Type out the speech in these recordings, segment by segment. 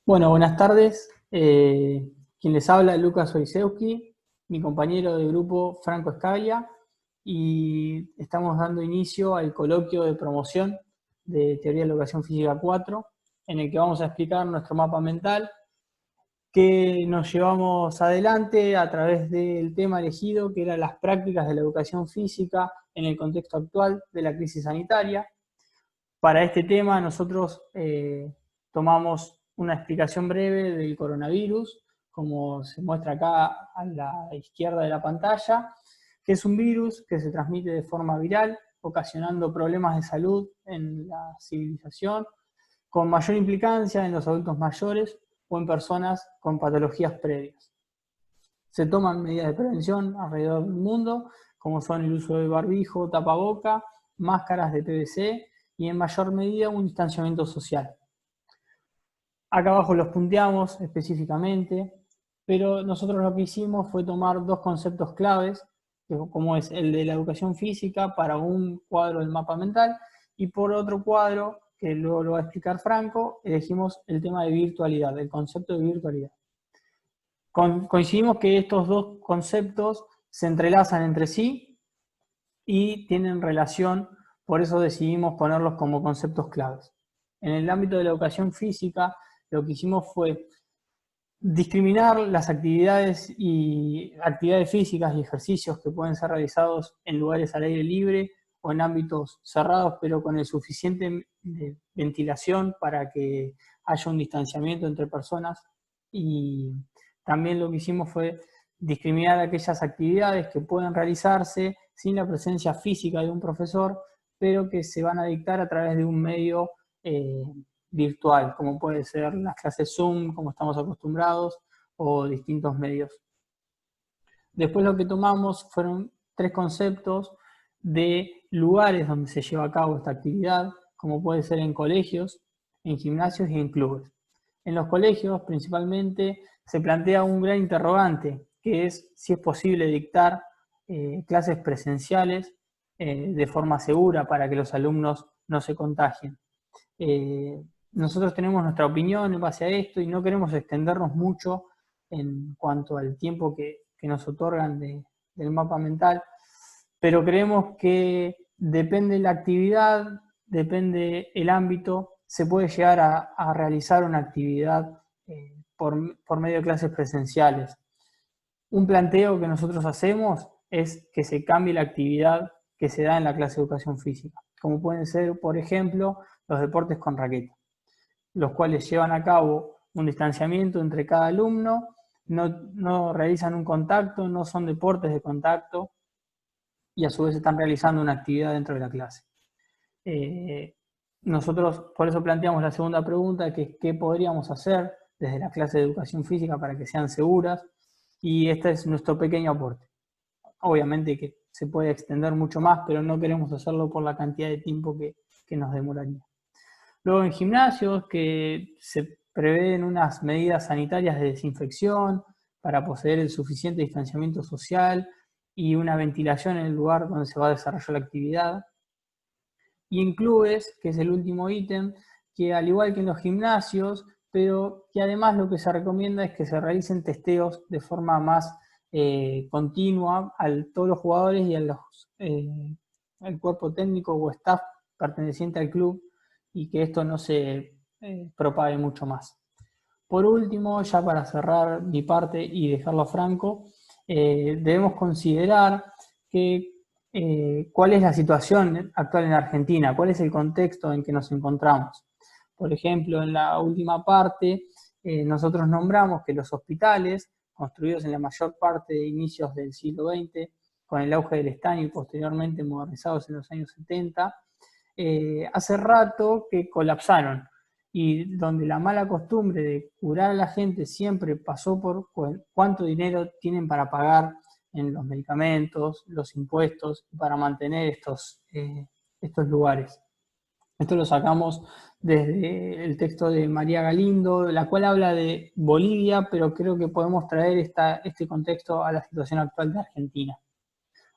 Bueno, buenas tardes. Quien les habla, Lucas Oisewski, mi compañero de grupo Franco Escaglia, y estamos dando inicio al coloquio de promoción de Teoría de la Educación Física 4, en el que vamos a explicar nuestro mapa mental, que nos llevamos adelante a través del tema elegido, que eran las prácticas de la educación física en el contexto actual de la crisis sanitaria. Para este tema nosotros tomamos una explicación breve del coronavirus, como se muestra acá a la izquierda de la pantalla, que es un virus que se transmite de forma viral, ocasionando problemas de salud en la civilización, con mayor implicancia en los adultos mayores o en personas con patologías previas. Se toman medidas de prevención alrededor del mundo, como son el uso de barbijo, tapaboca, máscaras de PVC y en mayor medida un distanciamiento social. Acá abajo los punteamos específicamente, pero nosotros lo que hicimos fue tomar dos conceptos claves, como es el de la educación física para un cuadro del mapa mental, y por otro cuadro, que luego lo va a explicar Franco, elegimos el tema de virtualidad, el concepto de virtualidad. Coincidimos que estos dos conceptos se entrelazan entre sí y tienen relación, por eso decidimos ponerlos como conceptos claves. En el ámbito de la educación física, lo que hicimos fue discriminar las actividades físicas y ejercicios que pueden ser realizados en lugares al aire libre o en ámbitos cerrados, pero con el suficiente ventilación para que haya un distanciamiento entre personas. Y también lo que hicimos fue discriminar aquellas actividades que pueden realizarse sin la presencia física de un profesor, pero que se van a dictar a través de un medio virtual, como puede ser las clases Zoom, como estamos acostumbrados, o distintos medios. Después lo que tomamos fueron tres conceptos de lugares donde se lleva a cabo esta actividad, como puede ser en colegios, en gimnasios y en clubes. En los colegios, principalmente, se plantea un gran interrogante, que es si es posible dictar clases presenciales de forma segura para que los alumnos no se contagien. Nosotros tenemos nuestra opinión en base a esto y no queremos extendernos mucho en cuanto al tiempo que nos otorgan del mapa mental, pero creemos que depende la actividad, depende el ámbito, se puede llegar a realizar una actividad por medio de clases presenciales. Un planteo que nosotros hacemos es que se cambie la actividad que se da en la clase de educación física, como pueden ser, por ejemplo, los deportes con raqueta, los cuales llevan a cabo un distanciamiento entre cada alumno, no realizan un contacto, no son deportes de contacto y a su vez están realizando una actividad dentro de la clase. Nosotros por eso planteamos la segunda pregunta, que es qué podríamos hacer desde la clase de educación física para que sean seguras, y este es nuestro pequeño aporte. Obviamente que se puede extender mucho más, pero no queremos hacerlo por la cantidad de tiempo que nos demoraría. Luego en gimnasios, que se prevén unas medidas sanitarias de desinfección para poseer el suficiente distanciamiento social y una ventilación en el lugar donde se va a desarrollar la actividad. Y en clubes, que es el último ítem, que al igual que en los gimnasios, pero que además lo que se recomienda es que se realicen testeos de forma más continua a todos los jugadores y al cuerpo técnico o staff perteneciente al club, y que esto no se propague mucho más. Por último, ya para cerrar mi parte y dejarlo franco, debemos considerar que cuál es la situación actual en Argentina, cuál es el contexto en que nos encontramos. Por ejemplo, en la última parte, nosotros nombramos que los hospitales, construidos en la mayor parte de inicios del siglo XX, con el auge del estaño y posteriormente modernizados en los años 70, hace rato que colapsaron, y donde la mala costumbre de curar a la gente siempre pasó por cuánto dinero tienen para pagar en los medicamentos, los impuestos, para mantener estos lugares. Esto lo sacamos desde el texto de María Galindo, la cual habla de Bolivia, pero creo que podemos traer este contexto a la situación actual de Argentina.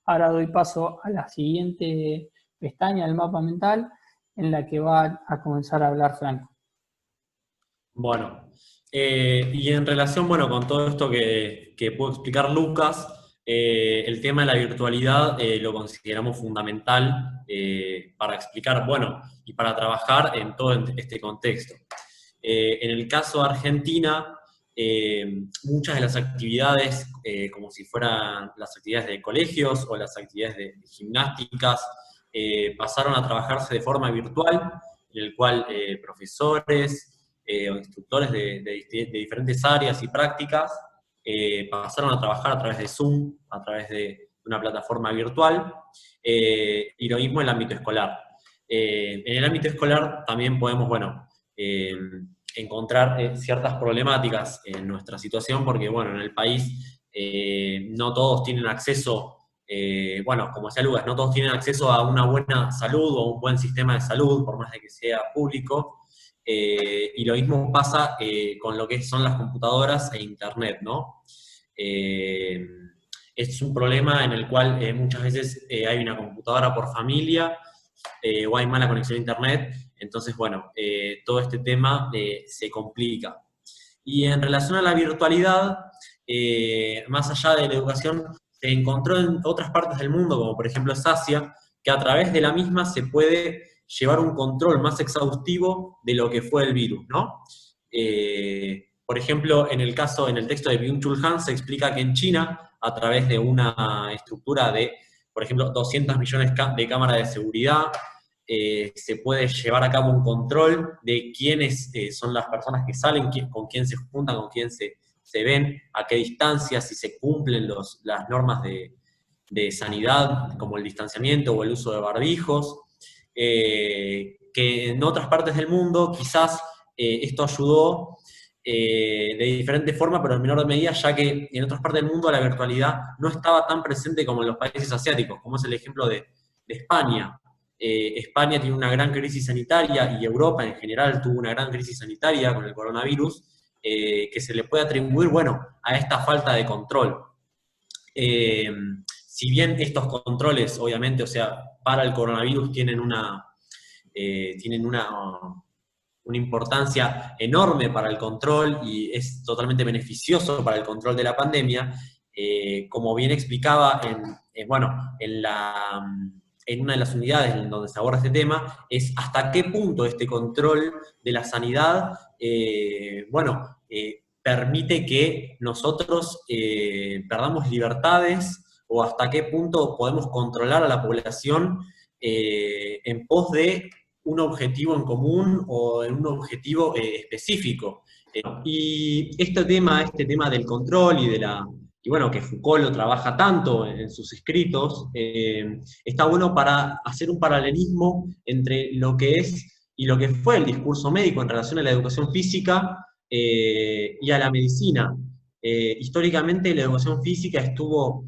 Ahora doy paso a la siguiente pestaña del mapa mental, en la que va a comenzar a hablar Franco. Bueno, y en relación, bueno, con todo esto que pudo explicar Lucas, el tema de la virtualidad lo consideramos fundamental para explicar, bueno, y para trabajar en todo este contexto. En el caso de Argentina, muchas de las actividades, como si fueran las actividades de colegios o las actividades de gimnásticas, pasaron a trabajarse de forma virtual, en el cual profesores o instructores de diferentes áreas y prácticas pasaron a trabajar a través de Zoom, a través de una plataforma virtual, y lo mismo en el ámbito escolar. En el ámbito escolar también podemos, bueno, encontrar ciertas problemáticas en nuestra situación, porque, bueno, en el país no todos tienen acceso, bueno, como decía Lucas, no todos tienen acceso a una buena salud o a un buen sistema de salud, por más de que sea público, y lo mismo pasa con lo que son las computadoras e Internet, ¿no? Eh, es un problema en el cual muchas veces hay una computadora por familia o hay mala conexión a Internet, entonces, bueno, todo este tema se complica. Y en relación a la virtualidad, más allá de la educación, se encontró en otras partes del mundo, como por ejemplo es Asia, que a través de la misma se puede llevar un control más exhaustivo de lo que fue el virus, ¿no? Por ejemplo, en el texto de Byung-Chul Han se explica que en China, a través de una estructura de, por ejemplo, 200 millones de cámaras de seguridad, se puede llevar a cabo un control de quiénes son las personas que salen, con quién se juntan, con quién se ven, a qué distancia, si se cumplen las normas de sanidad, como el distanciamiento o el uso de barbijos, que en otras partes del mundo quizás esto ayudó de diferente forma, pero en menor medida, ya que en otras partes del mundo la virtualidad no estaba tan presente como en los países asiáticos, como es el ejemplo de España. España tiene una gran crisis sanitaria y Europa en general tuvo una gran crisis sanitaria con el coronavirus, que se le puede atribuir, bueno, a esta falta de control. Si bien estos controles, obviamente, o sea, para el coronavirus tienen una importancia enorme para el control y es totalmente beneficioso para el control de la pandemia, como bien explicaba en una de las unidades en donde se aborda este tema, es hasta qué punto este control de la sanidad, permite que nosotros perdamos libertades o hasta qué punto podemos controlar a la población en pos de un objetivo en común o en un objetivo específico. Y este tema del control y bueno, que Foucault lo trabaja tanto en sus escritos, está bueno para hacer un paralelismo entre lo que es y lo que fue el discurso médico en relación a la educación física y a la medicina. Históricamente la educación física estuvo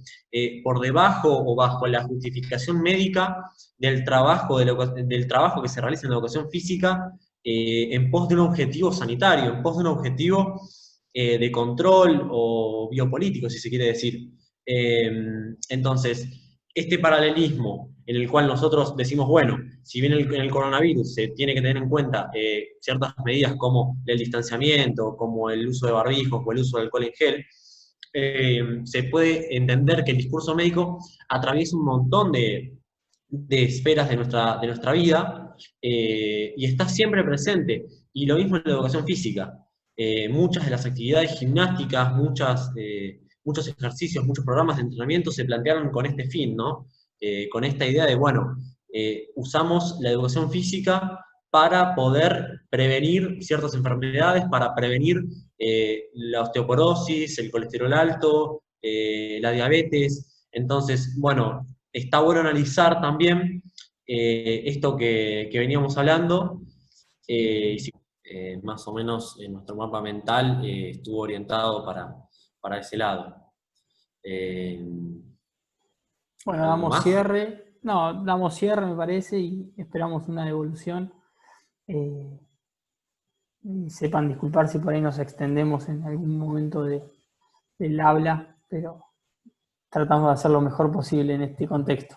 por debajo o bajo la justificación médica del trabajo que se realiza en la educación física en pos de un objetivo sanitario, en pos de un objetivo de control o biopolítico, si se quiere decir. Entonces, este paralelismo en el cual nosotros decimos, bueno, si bien en el coronavirus se tiene que tener en cuenta ciertas medidas como el distanciamiento, como el uso de barbijos o el uso de alcohol en gel, se puede entender que el discurso médico atraviesa un montón de esferas de nuestra vida y está siempre presente. Y lo mismo en la educación física. Muchas de las actividades gimnásticas, muchos ejercicios, muchos programas de entrenamiento se plantearon con este fin, ¿no? Con esta idea de, bueno, usamos la educación física para poder prevenir ciertas enfermedades, para prevenir la osteoporosis, el colesterol alto, la diabetes. Entonces, bueno, está bueno analizar también esto que veníamos hablando, más o menos nuestro mapa mental estuvo orientado para ese lado. Bueno, ¿Algo damos más? cierre. No, damos cierre, me parece, y esperamos una devolución. Y sepan disculpar si por ahí nos extendemos en algún momento del habla, pero tratamos de hacer lo mejor posible en este contexto.